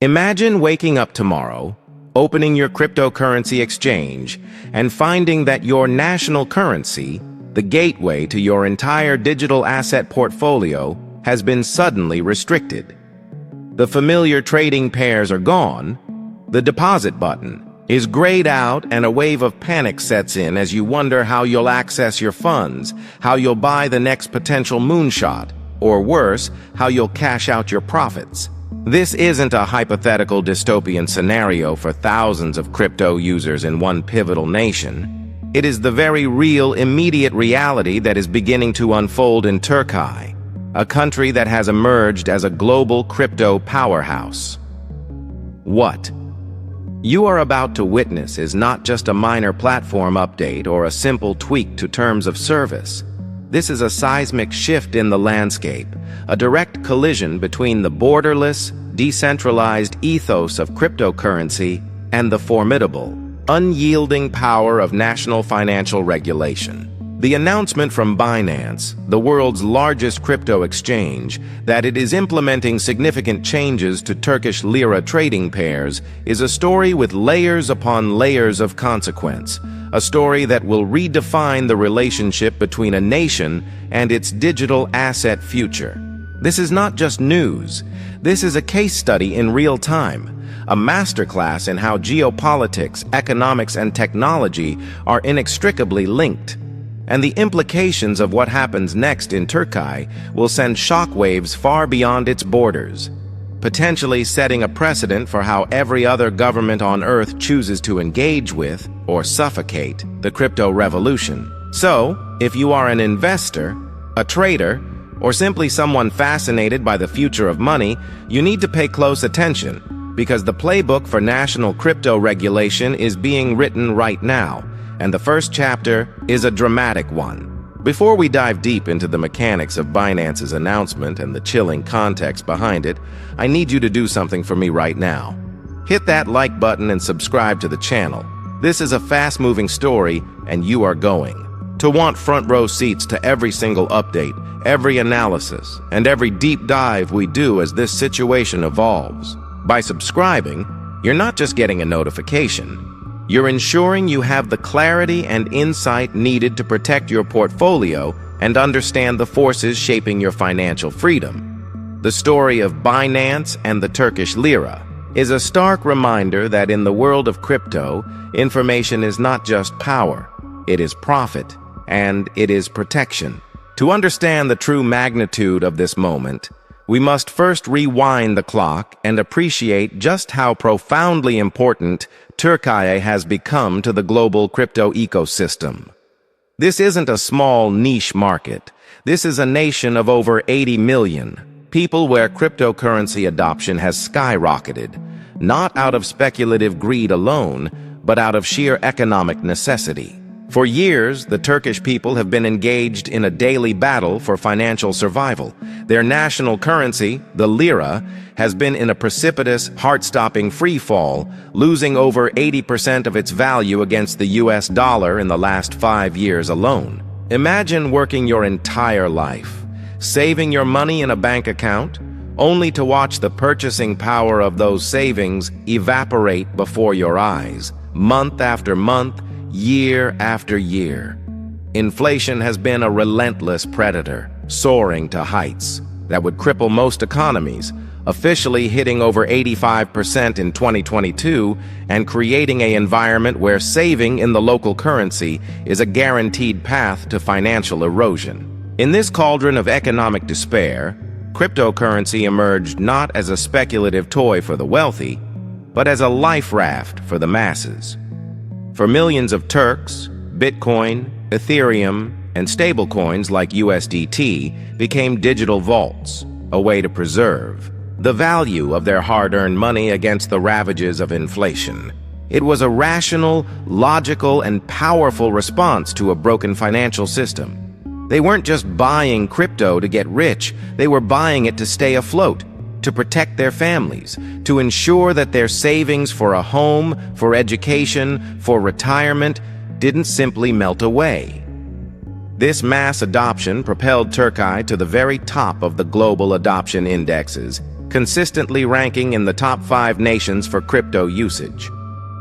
Imagine waking up tomorrow, opening your cryptocurrency exchange, and finding that your national currency, the gateway to your entire digital asset portfolio, has been suddenly restricted. The familiar trading pairs are gone, the deposit button is grayed out, and a wave of panic sets in as you wonder how you'll access your funds, how you'll buy the next potential moonshot, or worse, how you'll cash out your profits. This isn't a hypothetical dystopian scenario for thousands of crypto users in one pivotal nation. It is the very real, immediate reality that is beginning to unfold in Türkiye, a country that has emerged as a global crypto powerhouse. What you are about to witness is not just a minor platform update or a simple tweak to terms of service. This is a seismic shift in the landscape, a direct collision between the borderless, decentralized ethos of cryptocurrency and the formidable, unyielding power of national financial regulation. The announcement from Binance, the world's largest crypto exchange, that it is implementing significant changes to Turkish Lira trading pairs is a story with layers upon layers of consequence, a story that will redefine the relationship between a nation and its digital asset future. This is not just news. This is a case study in real time, a masterclass in how geopolitics, economics, and technology are inextricably linked. And the implications of what happens next in Türkiye will send shockwaves far beyond its borders, potentially setting a precedent for how every other government on Earth chooses to engage with or suffocate the crypto revolution. So, if you are an investor, a trader, or simply someone fascinated by the future of money, you need to pay close attention, because the playbook for national crypto regulation is being written right now, and the first chapter is a dramatic one. Before we dive deep into the mechanics of Binance's announcement and the chilling context behind it, I need you to do something for me right now. Hit that like button and subscribe to the channel. This is a fast-moving story, and you are going to want front-row seats to every single update, every analysis, and every deep dive we do as this situation evolves. By subscribing, you're not just getting a notification. You're ensuring you have the clarity and insight needed to protect your portfolio and understand the forces shaping your financial freedom. The story of Binance and the Turkish Lira is a stark reminder that in the world of crypto, information is not just power, it is profit, and it is protection. To understand the true magnitude of this moment, we must first rewind the clock and appreciate just how profoundly important Türkiye has become to the global crypto ecosystem. This isn't a small niche market. This is a nation of over 80 million people where cryptocurrency adoption has skyrocketed, not out of speculative greed alone, but out of sheer economic necessity. For years, the Turkish people have been engaged in a daily battle for financial survival. Their national currency, the lira, has been in a precipitous, heart-stopping free fall, losing over 80% of its value against the US dollar in the last 5 years alone. Imagine working your entire life, saving your money in a bank account, only to watch the purchasing power of those savings evaporate before your eyes, month after month, year after year. Inflation has been a relentless predator, soaring to heights that would cripple most economies, officially hitting over 85% in 2022 and creating an environment where saving in the local currency is a guaranteed path to financial erosion. In this cauldron of economic despair, cryptocurrency emerged not as a speculative toy for the wealthy, but as a life raft for the masses. For millions of Turks, Bitcoin, Ethereum, and stablecoins like USDT became digital vaults, a way to preserve the value of their hard-earned money against the ravages of inflation. It was a rational, logical, and powerful response to a broken financial system. They weren't just buying crypto to get rich, they were buying it to stay afloat, to protect their families, to ensure that their savings for a home, for education, for retirement didn't simply melt away. This mass adoption propelled Türkiye to the very top of the global adoption indexes, consistently ranking in the top 5 nations for crypto usage.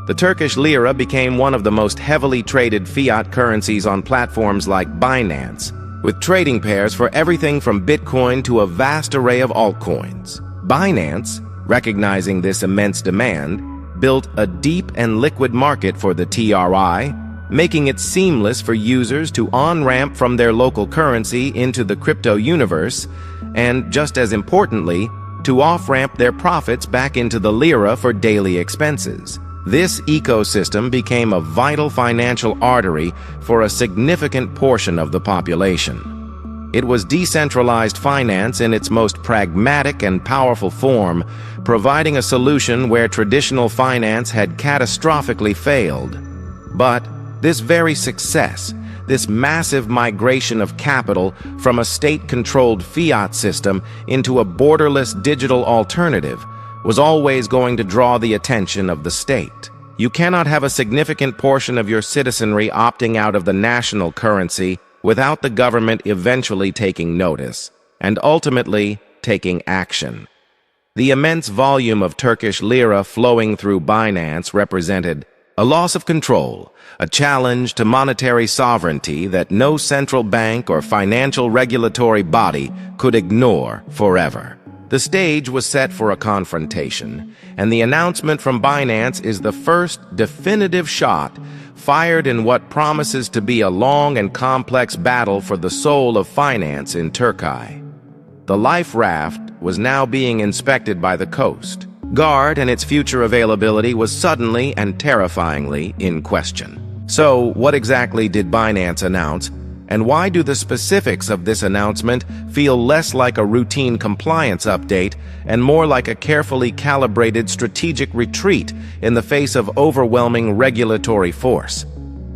The Turkish lira became one of the most heavily traded fiat currencies on platforms like Binance, with trading pairs for everything from Bitcoin to a vast array of altcoins. Binance, recognizing this immense demand, built a deep and liquid market for the TRI, making it seamless for users to on-ramp from their local currency into the crypto universe, and just as importantly, to off-ramp their profits back into the lira for daily expenses. This ecosystem became a vital financial artery for a significant portion of the population. It was decentralized finance in its most pragmatic and powerful form, providing a solution where traditional finance had catastrophically failed. But this very success, this massive migration of capital from a state-controlled fiat system into a borderless digital alternative, was always going to draw the attention of the state. You cannot have a significant portion of your citizenry opting out of the national currency without the government eventually taking notice, and ultimately taking action. The immense volume of Turkish lira flowing through Binance represented a loss of control, a challenge to monetary sovereignty that no central bank or financial regulatory body could ignore forever. The stage was set for a confrontation, and the announcement from Binance is the first definitive shot fired in what promises to be a long and complex battle for the soul of finance in Türkiye. The life raft was now being inspected by the Coast Guard, and its future availability was suddenly and terrifyingly in question. So, what exactly did Binance announce? And why do the specifics of this announcement feel less like a routine compliance update and more like a carefully calibrated strategic retreat in the face of overwhelming regulatory force?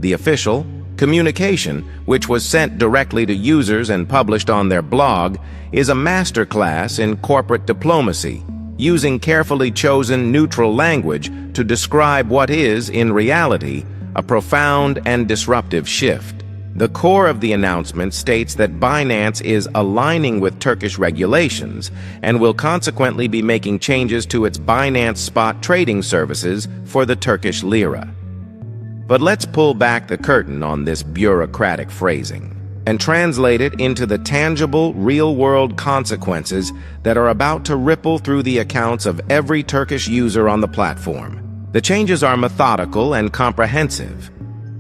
The official communication, which was sent directly to users and published on their blog, is a masterclass in corporate diplomacy, using carefully chosen neutral language to describe what is, in reality, a profound and disruptive shift. The core of the announcement states that Binance is aligning with Turkish regulations and will consequently be making changes to its Binance spot trading services for the Turkish lira. But let's pull back the curtain on this bureaucratic phrasing and translate it into the tangible, real-world consequences that are about to ripple through the accounts of every Turkish user on the platform. The changes are methodical and comprehensive,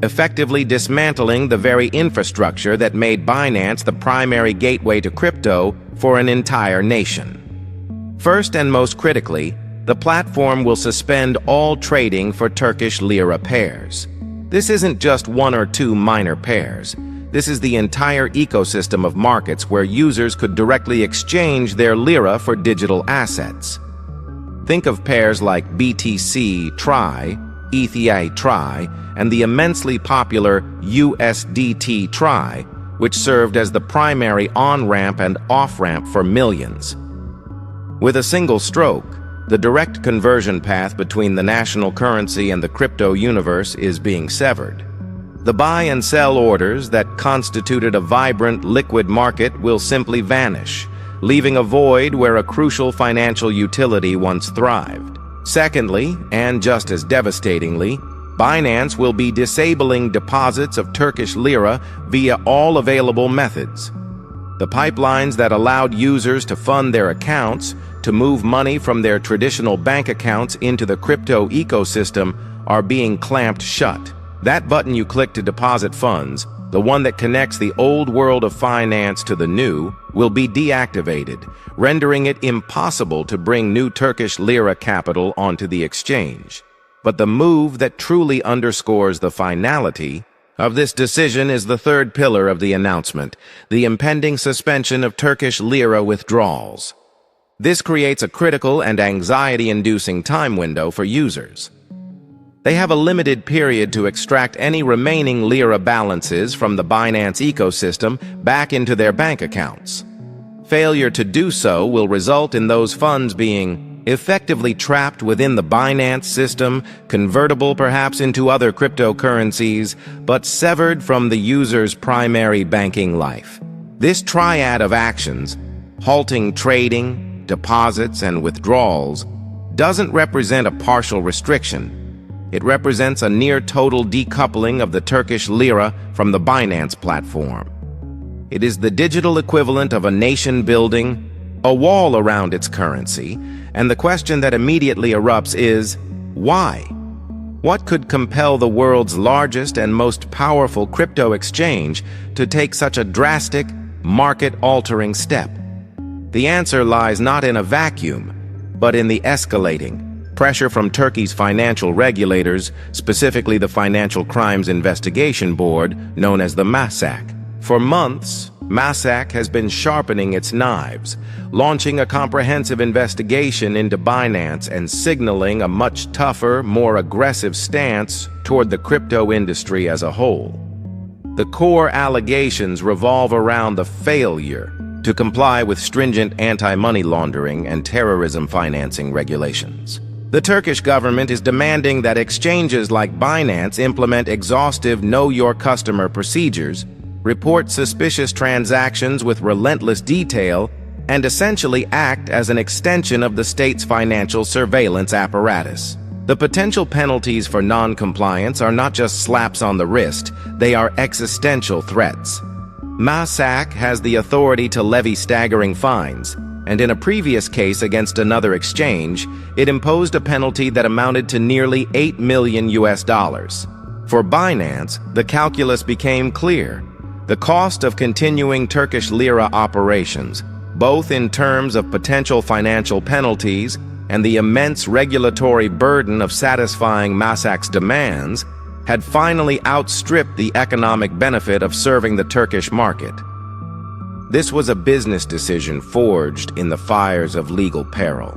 effectively dismantling the very infrastructure that made Binance the primary gateway to crypto for an entire nation. First and most critically, the platform will suspend all trading for Turkish lira pairs. This isn't just one or two minor pairs. This is the entire ecosystem of markets where users could directly exchange their lira for digital assets. Think of pairs like BTC TRI, ETH TRI, and the immensely popular USDT TRI, which served as the primary on-ramp and off-ramp for millions. With a single stroke, the direct conversion path between the national currency and the crypto universe is being severed. The buy and sell orders that constituted a vibrant liquid market will simply vanish, leaving a void where a crucial financial utility once thrived. Secondly, and just as devastatingly, Binance will be disabling deposits of Turkish lira via all available methods. The pipelines that allowed users to fund their accounts, to move money from their traditional bank accounts into the crypto ecosystem, are being clamped shut. That button you click to deposit funds, the one that connects the old world of finance to the new, will be deactivated, rendering it impossible to bring new Turkish lira capital onto the exchange. But the move that truly underscores the finality of this decision is the third pillar of the announcement, the impending suspension of Turkish lira withdrawals. This creates a critical and anxiety-inducing time window for users. They have a limited period to extract any remaining lira balances from the Binance ecosystem back into their bank accounts. Failure to do so will result in those funds being effectively trapped within the Binance system, convertible perhaps into other cryptocurrencies, but severed from the user's primary banking life. This triad of actions, halting trading, deposits, and withdrawals, doesn't represent a partial restriction. It represents a near-total decoupling of the Turkish Lira from the Binance platform. It is the digital equivalent of a nation building a wall around its currency, and the question that immediately erupts is, why? What could compel the world's largest and most powerful crypto exchange to take such a drastic, market-altering step? The answer lies not in a vacuum, but in the escalating pressure from Turkey's financial regulators, specifically the Financial Crimes Investigation Board, known as the MASAC. For months, MASAC has been sharpening its knives, launching a comprehensive investigation into Binance and signaling a much tougher, more aggressive stance toward the crypto industry as a whole. The core allegations revolve around the failure to comply with stringent anti-money laundering and terrorism financing regulations. The Turkish government is demanding that exchanges like Binance implement exhaustive know-your-customer procedures, report suspicious transactions with relentless detail, and essentially act as an extension of the state's financial surveillance apparatus. The potential penalties for non-compliance are not just slaps on the wrist, they are existential threats. MASAC has the authority to levy staggering fines, and in a previous case against another exchange, it imposed a penalty that amounted to nearly $8 million. For Binance, the calculus became clear. The cost of continuing Turkish Lira operations, both in terms of potential financial penalties and the immense regulatory burden of satisfying MASAC's demands, had finally outstripped the economic benefit of serving the Turkish market. This was a business decision forged in the fires of legal peril.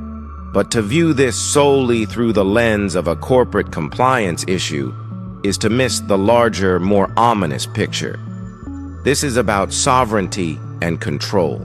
But to view this solely through the lens of a corporate compliance issue is to miss the larger, more ominous picture. This is about sovereignty and control.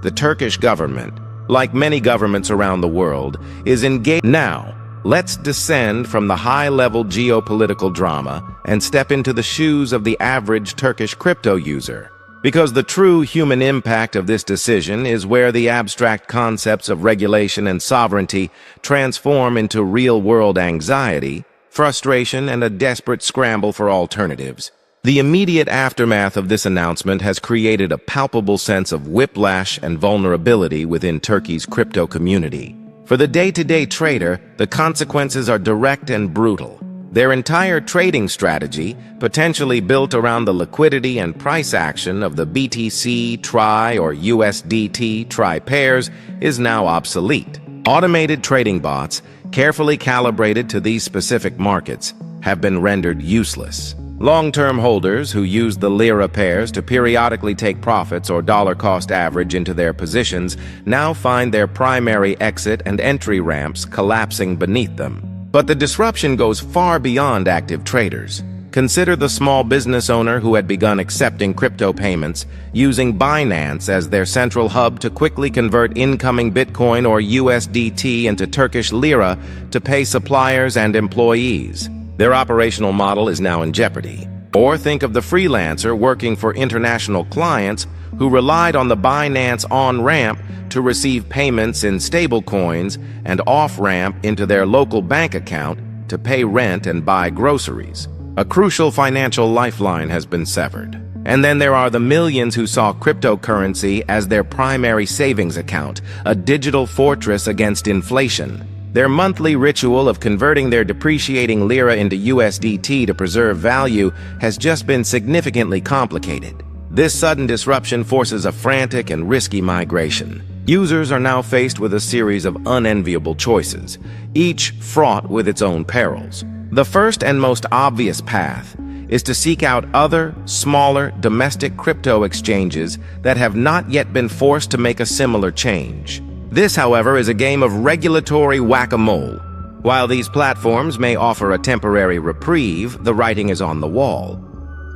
The Turkish government, like many governments around the world, is engaged. Now, let's descend from the high-level geopolitical drama and step into the shoes of the average Turkish crypto user. Because the true human impact of this decision is where the abstract concepts of regulation and sovereignty transform into real-world anxiety, frustration, and a desperate scramble for alternatives. The immediate aftermath of this announcement has created a palpable sense of whiplash and vulnerability within Turkey's crypto community. For the day-to-day trader, the consequences are direct and brutal. Their entire trading strategy, potentially built around the liquidity and price action of the BTC, TRY, or USDT, TRY pairs, is now obsolete. Automated trading bots, carefully calibrated to these specific markets, have been rendered useless. Long-term holders who use the Lira pairs to periodically take profits or dollar-cost average into their positions now find their primary exit and entry ramps collapsing beneath them. But the disruption goes far beyond active traders. Consider the small business owner who had begun accepting crypto payments, using Binance as their central hub to quickly convert incoming Bitcoin or USDT into Turkish Lira to pay suppliers and employees. Their operational model is now in jeopardy. Or think of the freelancer working for international clients who relied on the Binance on-ramp to receive payments in stablecoins and off-ramp into their local bank account to pay rent and buy groceries. A crucial financial lifeline has been severed. And then there are the millions who saw cryptocurrency as their primary savings account, a digital fortress against inflation. Their monthly ritual of converting their depreciating lira into USDT to preserve value has just been significantly complicated. This sudden disruption forces a frantic and risky migration. Users are now faced with a series of unenviable choices, each fraught with its own perils. The first and most obvious path is to seek out other, smaller, domestic crypto exchanges that have not yet been forced to make a similar change. This, however, is a game of regulatory whack-a-mole. While these platforms may offer a temporary reprieve, the writing is on the wall.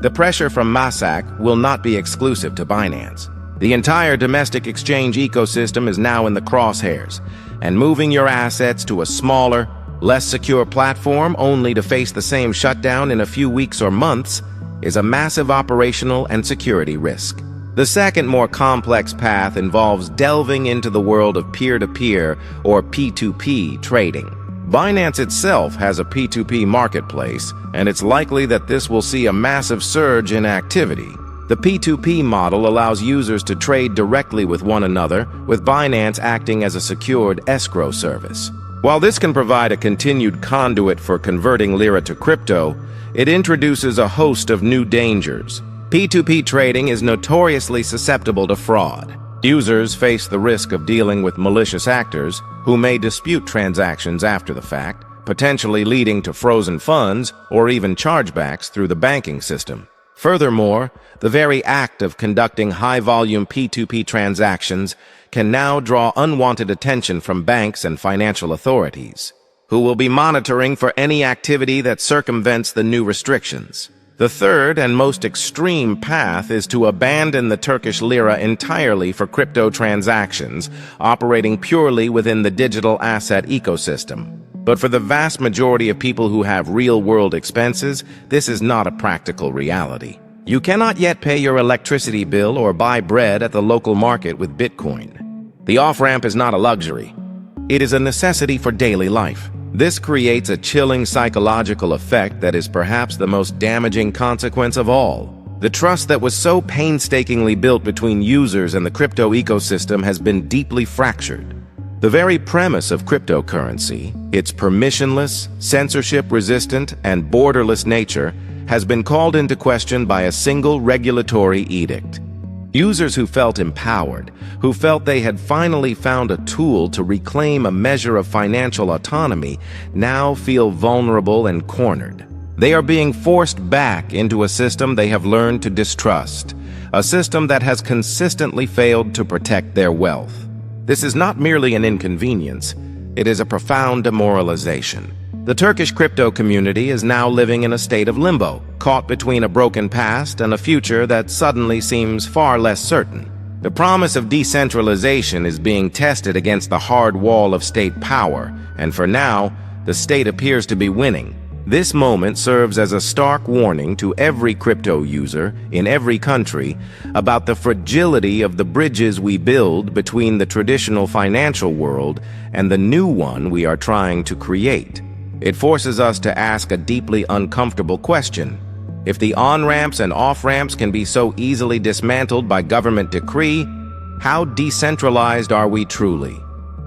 The pressure from MASAC will not be exclusive to Binance. The entire domestic exchange ecosystem is now in the crosshairs, and moving your assets to a smaller, less secure platform only to face the same shutdown in a few weeks or months is a massive operational and security risk. The second, more complex path involves delving into the world of peer-to-peer or P2P trading. Binance itself has a P2P marketplace, and it's likely that this will see a massive surge in activity. The P2P model allows users to trade directly with one another, with Binance acting as a secured escrow service. While this can provide a continued conduit for converting lira to crypto, it introduces a host of new dangers. P2P trading is notoriously susceptible to fraud. Users face the risk of dealing with malicious actors who may dispute transactions after the fact, potentially leading to frozen funds or even chargebacks through the banking system. Furthermore, the very act of conducting high-volume P2P transactions can now draw unwanted attention from banks and financial authorities, who will be monitoring for any activity that circumvents the new restrictions. The third and most extreme path is to abandon the Turkish lira entirely for crypto transactions, operating purely within the digital asset ecosystem. But for the vast majority of people who have real-world expenses, this is not a practical reality. You cannot yet pay your electricity bill or buy bread at the local market with Bitcoin. The off-ramp is not a luxury. It is a necessity for daily life. This creates a chilling psychological effect that is perhaps the most damaging consequence of all. The trust that was so painstakingly built between users and the crypto ecosystem has been deeply fractured. The very premise of cryptocurrency, its permissionless, censorship-resistant, and borderless nature, has been called into question by a single regulatory edict. Users who felt empowered, who felt they had finally found a tool to reclaim a measure of financial autonomy, now feel vulnerable and cornered. They are being forced back into a system they have learned to distrust, a system that has consistently failed to protect their wealth. This is not merely an inconvenience, it is a profound demoralization. The Turkish crypto community is now living in a state of limbo, caught between a broken past and a future that suddenly seems far less certain. The promise of decentralization is being tested against the hard wall of state power, and for now, the state appears to be winning. This moment serves as a stark warning to every crypto user in every country about the fragility of the bridges we build between the traditional financial world and the new one we are trying to create. It forces us to ask a deeply uncomfortable question. If the on-ramps and off-ramps can be so easily dismantled by government decree, how decentralized are we truly?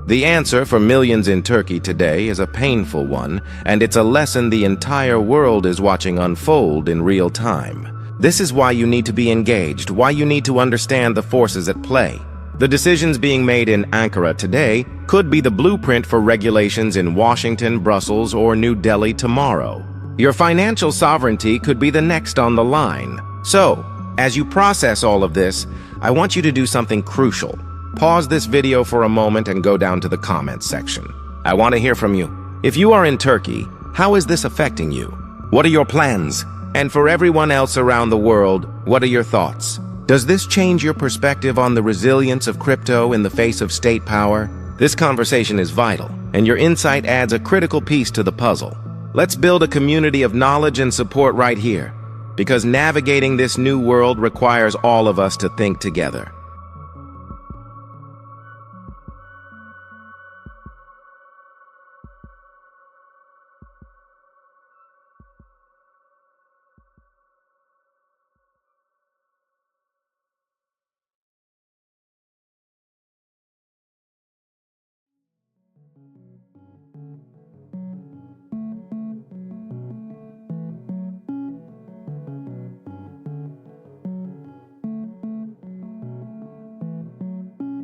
The answer for millions in Turkey today is a painful one, and it's a lesson the entire world is watching unfold in real time. This is why you need to be engaged, why you need to understand the forces at play. The decisions being made in Ankara today could be the blueprint for regulations in Washington, Brussels, or New Delhi tomorrow. Your financial sovereignty could be the next on the line. So, as you process all of this, I want you to do something crucial. Pause this video for a moment and go down to the comments section. I want to hear from you. If you are in Turkey, how is this affecting you? What are your plans? And for everyone else around the world, what are your thoughts? Does this change your perspective on the resilience of crypto in the face of state power? This conversation is vital, and your insight adds a critical piece to the puzzle. Let's build a community of knowledge and support right here, because navigating this new world requires all of us to think together.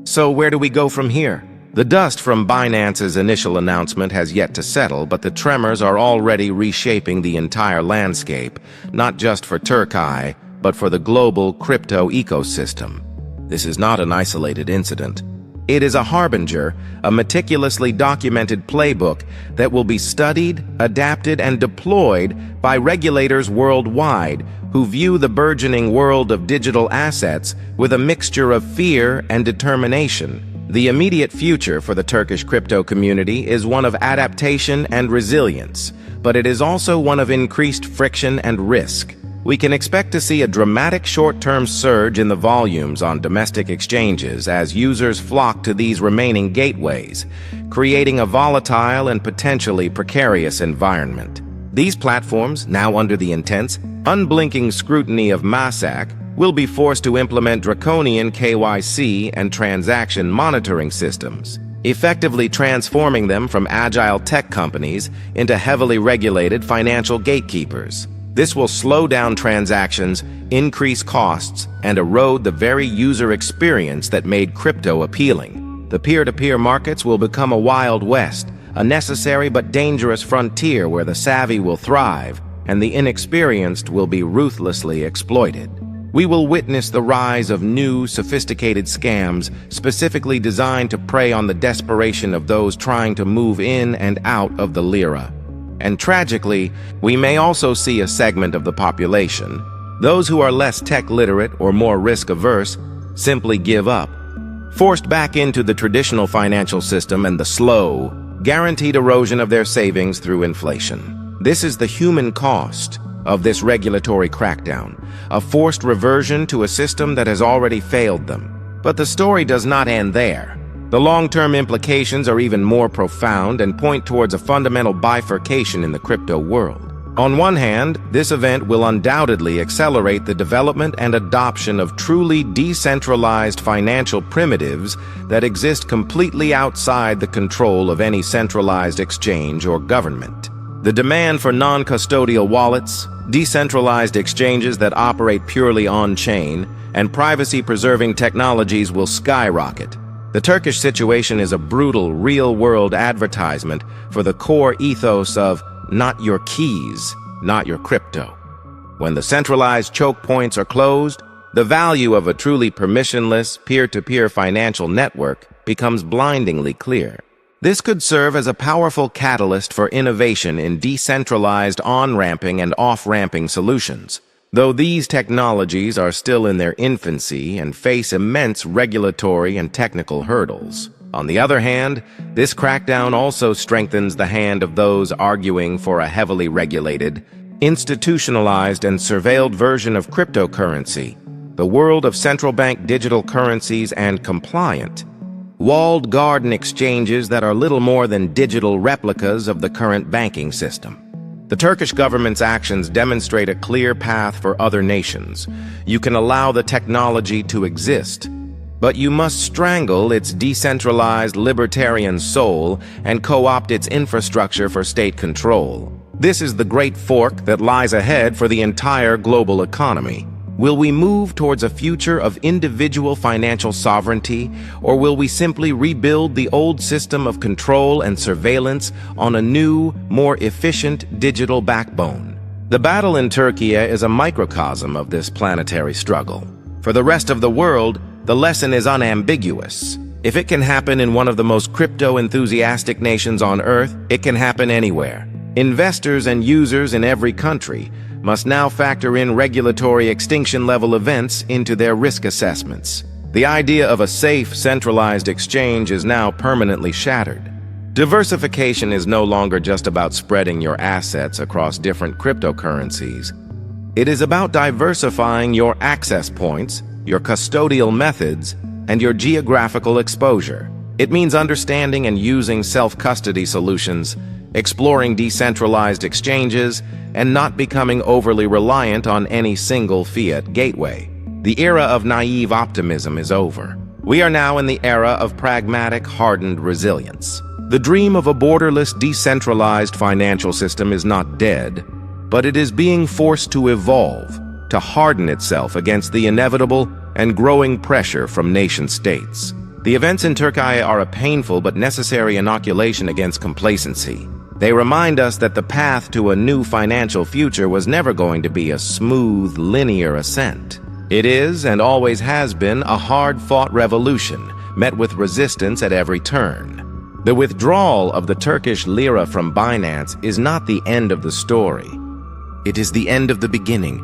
So where do we go from here? The dust from Binance's initial announcement has yet to settle, but the tremors are already reshaping the entire landscape, not just for Türkiye, but for the global crypto ecosystem. This is not an isolated incident. It is a harbinger, a meticulously documented playbook that will be studied, adapted, and deployed by regulators worldwide who view the burgeoning world of digital assets with a mixture of fear and determination. The immediate future for the Turkish crypto community is one of adaptation and resilience, but it is also one of increased friction and risk. we can expect to see a dramatic short-term surge in the volumes on domestic exchanges as users flock to these remaining gateways, creating a volatile and potentially precarious environment. These platforms, now under the intense, unblinking scrutiny of MASAC, will be forced to implement draconian KYC and transaction monitoring systems, effectively transforming them from agile tech companies into heavily regulated financial gatekeepers. This will slow down transactions, increase costs, and erode the very user experience that made crypto appealing. The peer-to-peer markets will become a wild west, a necessary but dangerous frontier where the savvy will thrive and the inexperienced will be ruthlessly exploited. We will witness the rise of new, sophisticated scams specifically designed to prey on the desperation of those trying to move in and out of the lira. And tragically, we may also see a segment of the population, those who are less tech-literate or more risk-averse, simply give up, forced back into the traditional financial system and the slow, guaranteed erosion of their savings through inflation. This is the human cost of this regulatory crackdown, a forced reversion to a system that has already failed them. But the story does not end there. The long-term implications are even more profound and point towards a fundamental bifurcation in the crypto world. On one hand, this event will undoubtedly accelerate the development and adoption of truly decentralized financial primitives that exist completely outside the control of any centralized exchange or government. The demand for non-custodial wallets, decentralized exchanges that operate purely on-chain, and privacy-preserving technologies will skyrocket. The Turkish situation is a brutal, real-world advertisement for the core ethos of not your keys, not your crypto. When the centralized choke points are closed, the value of a truly permissionless, peer-to-peer financial network becomes blindingly clear. This could serve as a powerful catalyst for innovation in decentralized on-ramping and off-ramping solutions. Though these technologies are still in their infancy and face immense regulatory and technical hurdles. On the other hand, this crackdown also strengthens the hand of those arguing for a heavily regulated, institutionalized and surveilled version of cryptocurrency, the world of central bank digital currencies and compliant, walled garden exchanges that are little more than digital replicas of the current banking system. The Turkish government's actions demonstrate a clear path for other nations. You can allow the technology to exist, but you must strangle its decentralized libertarian soul and co-opt its infrastructure for state control. This is the great fork that lies ahead for the entire global economy. Will we move towards a future of individual financial sovereignty, or will we simply rebuild the old system of control and surveillance on a new, more efficient digital backbone? The battle in Türkiye is a microcosm of this planetary struggle. For the rest of the world, the lesson is unambiguous. If it can happen in one of the most crypto-enthusiastic nations on Earth, it can happen anywhere. Investors and users in every country must now factor in regulatory extinction-level events into their risk assessments. The idea of a safe, centralized exchange is now permanently shattered. Diversification is no longer just about spreading your assets across different cryptocurrencies. It is about diversifying your access points, your custodial methods, and your geographical exposure. It means understanding and using self-custody solutions, exploring decentralized exchanges, and not becoming overly reliant on any single fiat gateway. The era of naive optimism is over. We are now in the era of pragmatic, hardened resilience. The dream of a borderless, decentralized financial system is not dead, but it is being forced to evolve, to harden itself against the inevitable and growing pressure from nation-states. The events in Türkiye are a painful but necessary inoculation against complacency. They remind us that the path to a new financial future was never going to be a smooth, linear ascent. It is, and always has been, a hard-fought revolution, met with resistance at every turn. The withdrawal of the Turkish Lira from Binance is not the end of the story. It is the end of the beginning.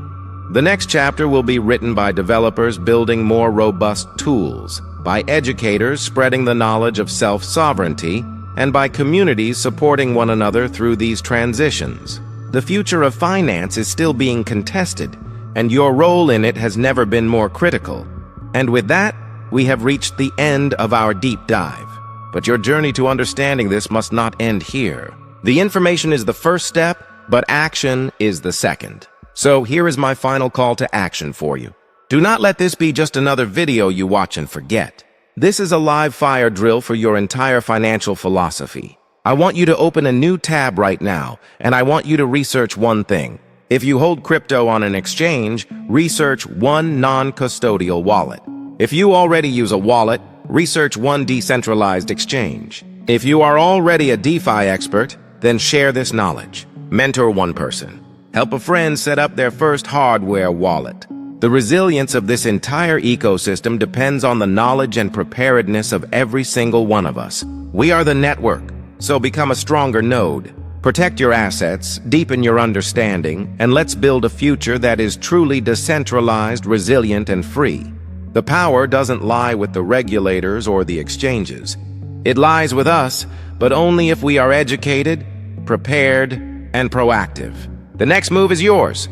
The next chapter will be written by developers building more robust tools, by educators spreading the knowledge of self-sovereignty, and by communities supporting one another through these transitions. The future of finance is still being contested, and your role in it has never been more critical. And with that, we have reached the end of our deep dive. But your journey to understanding this must not end here. The information is the first step, but action is the second. So here is my final call to action for you. Do not let this be just another video you watch and forget. This is a live fire drill for your entire financial philosophy. I want you to open a new tab right now, and I want you to research one thing. If you hold crypto on an exchange, research one non-custodial wallet. If you already use a wallet, research one decentralized exchange. If you are already a DeFi expert, then share this knowledge. Mentor one person. Help a friend set up their first hardware wallet. The resilience of this entire ecosystem depends on the knowledge and preparedness of every single one of us. We are the network, so become a stronger node. Protect your assets, deepen your understanding, and let's build a future that is truly decentralized, resilient, and free. The power doesn't lie with the regulators or the exchanges. It lies with us, but only if we are educated, prepared, and proactive. The next move is yours.